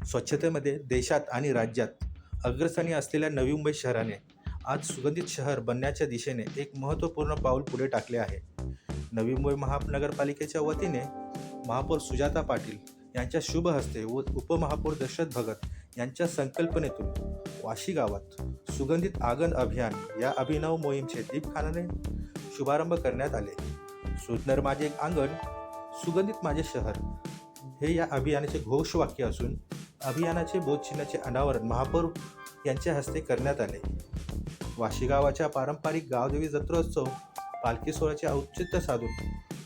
स्वच्छतेमध्ये देशात आणि राज्यात अग्रस्थानी असलेल्या नवी मुंबई शहराने आज सुगंधित शहर बनण्याच्या दिशेने एक महत्त्वपूर्ण पाऊल पुढे टाकले आहे. नवी मुंबई महानगरपालिकेच्या वतीने महापौर सुजाता पाटील यांच्या शुभ हस्ते व उपमहापौर दशरथ भगत यांच्या संकल्पनेतून वाशी गावात सुगंधित आंगण अभियान या अभिनव मोहीमचे दीपखानाने शुभारंभ करण्यात आले. सुंदर माझे एक अंगण, सुगंधित माझे शहर हे या अभियानाचे घोषवाक्य असून अभियानाचे बोधचिन्हाचे अनावरण महापौर यांच्या हस्ते करण्यात आले. वाशी गावाच्या पारंपरिक गावदेवी जत्रोत्सव पालखी सोहळ्याचे औचित्य साधून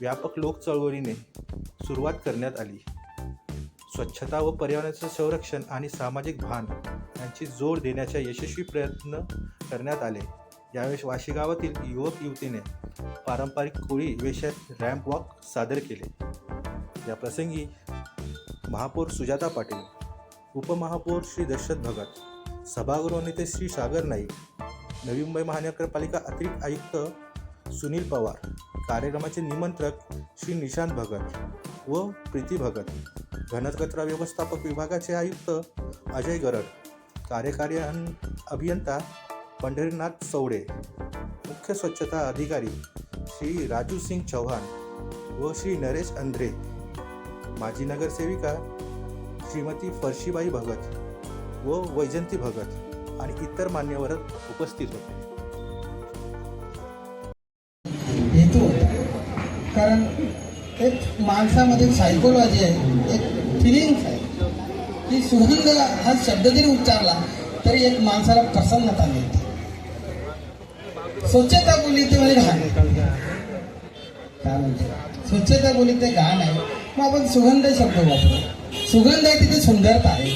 व्यापक लोक चळवळीने सुरुवात करण्यात आली. स्वच्छता व पर्यावरणाचे संरक्षण आणि सामाजिक भान यांची जोड देण्याचा यशस्वी प्रयत्न करण्यात आले. यावेळी वाशी गावातील युवक युवतीने पारंपरिक कोळी वेशात रॅम्प वॉक सादर केले. या प्रसंगी महापौर सुजाता पाटील, उपमहापौर श्री दशरथ भगत, सभागृह नेते श्री सागर नाईक, नवी मुंबई महानगरपालिका अतिरिक्त आयुक्त सुनील पवार, कार्यक्रमाचे निमंत्रक श्री निशांत भगत व प्रीती भगत, घनकचरा व्यवस्थापक विभागाचे आयुक्त अजय गरड, कार्यकारी अभियंता पंढरीनाथ चौडे, मुख्य स्वच्छता अधिकारी श्री राजू सिंग चौहान व श्री नरेश अंद्रे, माजी नगरसेविका श्रीमती फरशीबाई भगत व वैजंती भगत आणि इतर मान्यवर उपस्थित होते. हेतू कारण एक माणसामध्ये सायकोलॉजी आहे, एक फिलिंग्स आहे की सुगंध हा शब्द जरी उच्चारला तरी एक माणसाला प्रसन्नता मिळते. स्वच्छता बोली ते म्हणजे घाण, काय म्हणते स्वच्छता बोली ते घाण आहे. मग आपण सुगंध शब्द वापरू. सुगंध आहे तिथे सुंदरता आहे,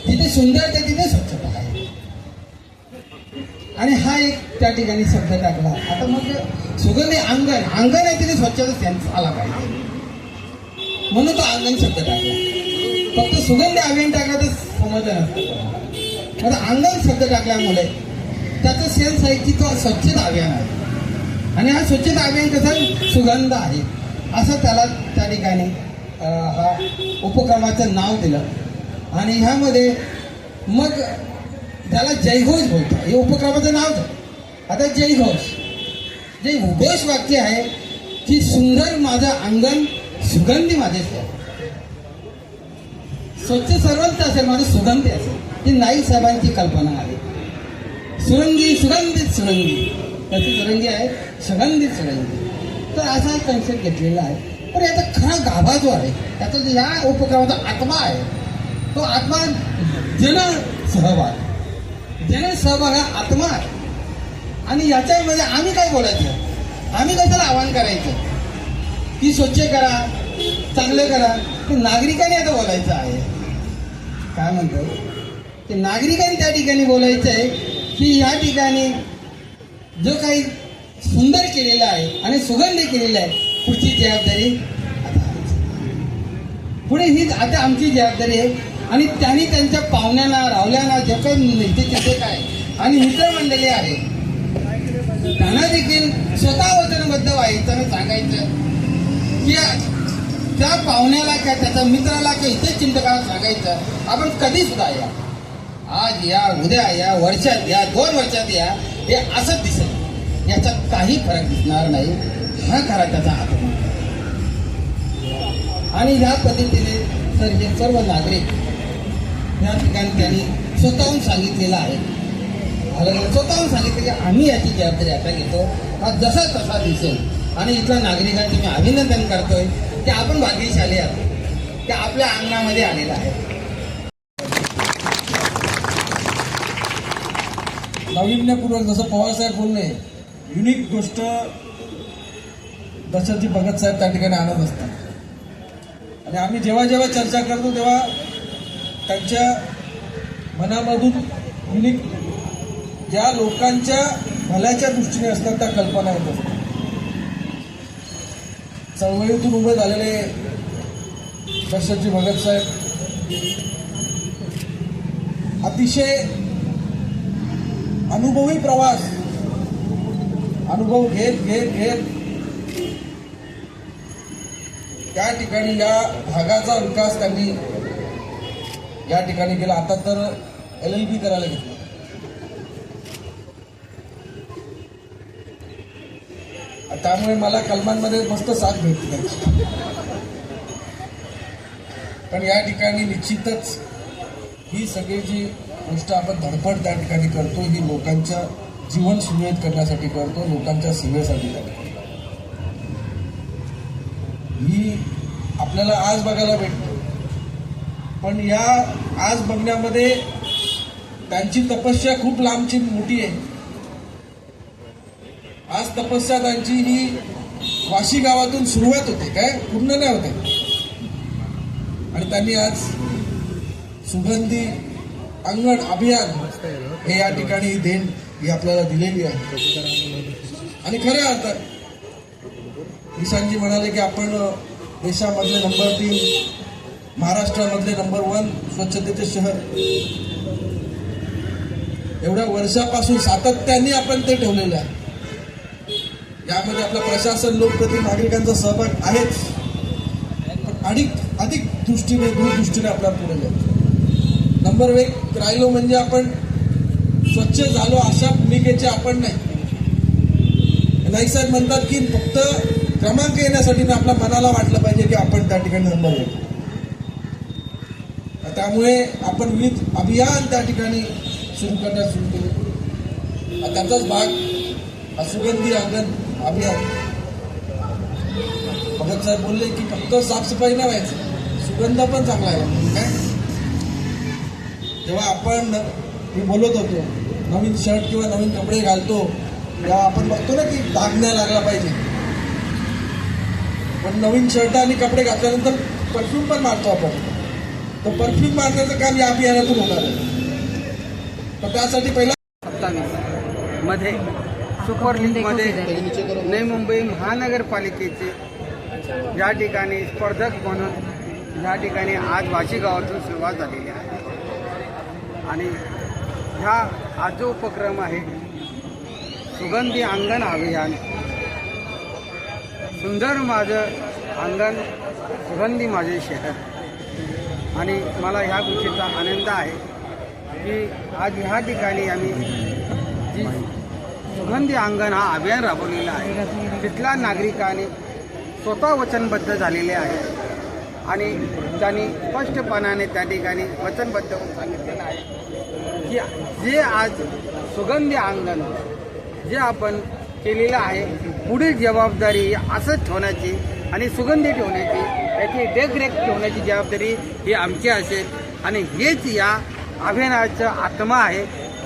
जिथे सुंदरता तिथे स्वच्छता आहे. आणि हा एक त्या ठिकाणी शब्द टाकला. आता मग सुगंधी अंगण, अंगण आहे तिथे स्वच्छता सेन्स आला पाहिजे म्हणून तो अंगण शब्द टाकला. फक्त सुगंधी अभियान टाकला तर समजलं नसतं. आता अंगण शब्द टाकल्यामुळे त्याचा सेन्स आहे की तो स्वच्छता अभियान आहे आणि हा स्वच्छता अभियान कसा सुगंध आहे असं त्याला त्या ठिकाणी हा उपक्रमाचं नाव दिलं. आणि ह्यामध्ये मग त्याला जयघोष बोलतो. हे उपक्रमाचं नाव झालं. आता जयघोष जे घोष वाक्य आहे की सुंदर माझं अंगण, सुगंधी माझे शहर. स्वच्छ सर्वंत असेल, माझं सुगंधी असेल. ही नाईक साहेबांची कल्पना आहे. सुरंगी, सुगंधित सुरंगी, त्याची सुरंगी आहे सुगंधित सुरंगी. तर असा एक कन्सेप्ट घेतलेला आहे. पण याचा खरा गाभा जो आहे, त्याचा जो या उपक्रमाचा आत्मा आहे, तो आत्मा जनसहभाग. जनसहभाग हा आत्मा आहे. आणि याच्यामध्ये आम्ही काय बोलायचं, आम्ही कशाला आवाहन करायचं की स्वच्छ करा, चांगलं करा. ते नागरिकांनी आता बोलायचं आहे. काय म्हणतो ते नागरिकांनी त्या ठिकाणी बोलायचं आहे की या ठिकाणी जो काही सुंदर केलेलं आहे आणि सुगंधी केलेलं आहे, पुढची जबाबदारी पुढे ही आता आमची जबाबदारी आहे. आणि त्यांनी त्यांच्या पाहुण्यांना, रावल्यांना, जो काही नेते तिथे काय आणि मित्रमंडळी आहे त्यांना देखील स्वतः वचनबद्ध व्हायचं आणि सांगायचं की त्या पाहुण्याला किंवा त्याच्या मित्राला किंवा इथे चिंतकाला सांगायचं आपण कधी सुद्धा या, आज या, उद्या या, वर्षात या, 2 वर्षात या, हे असंच दिसेल. याचा काही फरक दिसणार नाही. हा खरा त्याचा आत्मा. आणि ह्या पद्धतीने तर हे सर्व नागरिक या ठिकाणी त्यांनी स्वतःहून सांगितलेलं आहे. स्वतःहून सांगितलं की आम्ही याची जबाबदारी आता घेतो. हा जसा तसा दिसेल. आणि इथल्या नागरिकांचे मी अभिनंदन करतोय की आपण भाग्यशाली आहोत की आपल्या अंगणामध्ये आलेला आहे. नाविन्यपूर्वक जसं पवारसाहेब बोलले, युनिक गोष्ट दशरथजी भगत साहेब त्या ठिकाणी आणत असतात. आणि आम्ही जेव्हा जेव्हा चर्चा करतो तेव्हा त्यांच्या मनामधून युनिक ज्या लोकांच्या भल्याच्या दृष्टीने असतात त्या कल्पना येत असतात. चळवळीतून उभे झालेले दशरथजी भगत साहेब अतिशय अनुभवी प्रवास, अनुभव घेत घेत घेत त्या ठिकाणी या भागाचा विकास त्यांनी या ठिकाणी गेला. आता तर LLB करायला घेतलं. त्यामुळे मला कलमांमध्ये मस्त साथ भेटते त्यांची. पण या ठिकाणी निश्चितच ही सगळी जी गोष्ट आपण धडपड त्या ठिकाणी करतो ही लोकांच्या जीवन सुरळीत करण्यासाठी करतो, लोकांच्या सेवेसाठी करतो. ही आपल्याला आज बघायला भेटतो, पण या आज बघण्यामध्ये त्यांची तपस्या खूप लांबची मोठी आहे. आज तपस्या त्यांची ही वाशी गावातून सुरुवात होते, काय पूर्ण नाही होते. आणि त्यांनी आज सुगंधी अंगण अभियान हे या ठिकाणी देण ही आपल्याला दिलेली आहे. आणि खऱ्या अर्थात निशांतजी म्हणाले की आपण देशामधले नंबर 3, महाराष्ट्रामधले नंबर 1 स्वच्छतेचे शहर एवढ्या वर्षापासून सातत्याने आपण ते ठेवलेलं आहे. यामध्ये आपलं प्रशासन, लोकप्रतिनिधी, नागरिकांचा सहभाग आहेच, पण अधिक दूरदृष्टीने आपल्याला पुढे जायचं. नंबर 1 राहिलो म्हणजे आपण स्वच्छ झालो अशा भूमिकेचे आपण नाही. नाईक साहेब म्हणतात की फक्त क्रमांक येण्यासाठी आपल्या मनाला वाटलं पाहिजे की आपण त्या ठिकाणी नंबर 1. त्यामुळे आपण विविध अभियान त्या ठिकाणी सुरू केले. त्याचाच भाग सुगंधी अंगण अभियान. भगत साहेब बोलले की फक्त साफसफाई नाही व्हायचं, सुगंध पण चांगला आहे. काय जेव्हा आपण मी बोलत होतो नवीन शर्ट किंवा नवीन कपडे घालतो तेव्हा आपण बघतो ना की डाग नाही लागला पाहिजे, पण नवीन शर्ट आणि कपडे घातल्यानंतर परफ्यूम पण मारतो आपण. तो परफ्यूम मारण्याचं काम या अभियानातून होणार आहे. तर त्यासाठी पहिला 27 मध्ये सुपर लीगमध्ये नवी मुंबई महानगरपालिकेचे या ठिकाणी स्पर्धक म्हणून या ठिकाणी आज वाशी गावातून सुरुवात झालेली आहे. आणि ह्या आज जो उपक्रम आहे सुगंधी अंगण अभियान, सुंदर माझं अंगण, सुगंधी माझे शहर. आणि मला ह्या गोष्टीचा आनंद आहे की आज ह्या ठिकाणी आम्ही जी सुगंधी अंगण हा अभियान राबवलेला आहे तिथल्या नागरिकांनी स्वतः वचनबद्ध झालेले आहे आणि त्यांनी स्पष्टपणाने त्या ठिकाणी वचनबद्ध होऊन सांगितलेलं आहे की जे आज सुगंधी अंगण जे आपण केलेलं आहे पुढील जबाबदारी असंच ठेवण्याची आणि सुगंधी ठेवण्याची, याची देखरेख ठेवण्याची जबाबदारी ही आमची असेल. आणि हेच या अभियानाचा आत्मा आहे.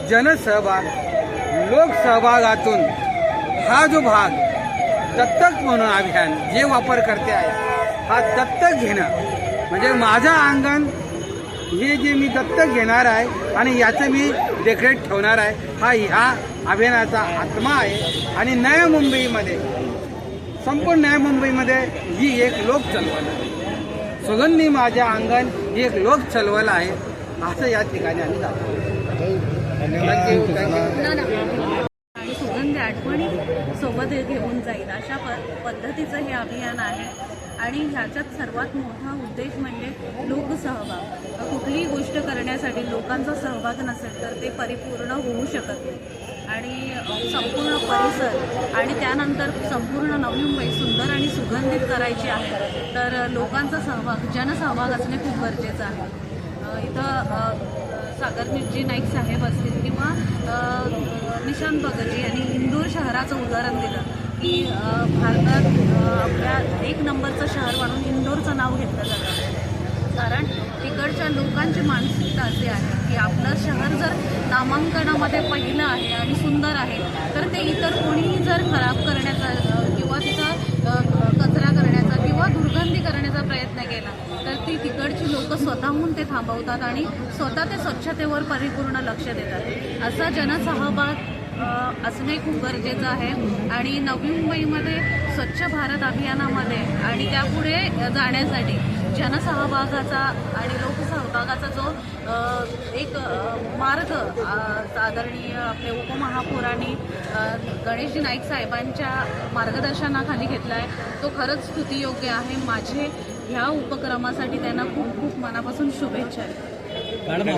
जनसहभाग, लोकसहभागातून हा जो भाग दत्तक म्हणून अभियान जे वापरकर्ते आहे हा दत्तक घेणं म्हणजे माझं अंगण हे जे मी दत्तक घेणार आहे आणि याचं मी देखरेख ठेवणार आहे, हा ह्या अभियानाचा आत्मा आहे. आणि नव्या मुंबईमध्ये, संपूर्ण नव्या मुंबईमध्ये ही एक लोक चळवळ आहे. सुगंधी माझ्या अंगण ही एक लोक चळवळ आहे असं या ठिकाणी आम्ही आणि सुगंधी आठवणी सोबत घेऊन जाईल अशा पद्धतीचं हे अभियान आहे. आणि ह्याच्यात सर्वात मोठा उद्देश म्हणजे लोकसहभाग. कुठलीही गोष्ट करण्यासाठी लोकांचा सहभाग नसेल तर ते परिपूर्ण होऊ शकत नाही. आणि संपूर्ण परिसर आणि त्यानंतर संपूर्ण नवी मुंबई सुंदर आणि सुगंधित करायची आहे तर लोकांचा सहभाग, जनसहभाग असणे खूप गरजेचं आहे. इथं सागरजी नाईक साहेब असतील किंवा निशांत भगतजी यांनी इंदूर शहराचं उदाहरण दिलं की भारतात आपल्या 1 नंबरचं शहर म्हणून इंदोरचं नाव घेतलं जातं. कारण तिकडच्या लोकांची मानसिकता अशी आहे की आपलं शहर जर नामांकनामध्ये पहिलं आहे आणि सुंदर आहे तर ते इतर कोणीही जर खराब करण्याचा किंवा तिथं कचरा करण्याचा किंवा दुर्गंधी करण्याचा प्रयत्न केला तर ती तिकडची लोक स्वतःहून ते थांबवतात आणि स्वतः ते स्वच्छतेवर परिपूर्ण लक्ष देतात. असा जनसहभाग असणे खूप गरजेचं आहे. आणि नवी मुंबईमध्ये स्वच्छ भारत अभियानामध्ये आणि त्यापुढे जाण्यासाठी जनसहभागाचा आणि लोकसहभागाचा जो एक मार्ग आदरणीय आपले उपमहापौरांनी गणेशजी नाईक साहेबांच्या मार्गदर्शनाखाली घेतला आहे तो खरंच स्तुतियोग्य आहे. माझे ह्या उपक्रमासाठी त्यांना खूप खूप मनापासून शुभेच्छा आहेत. मॅडम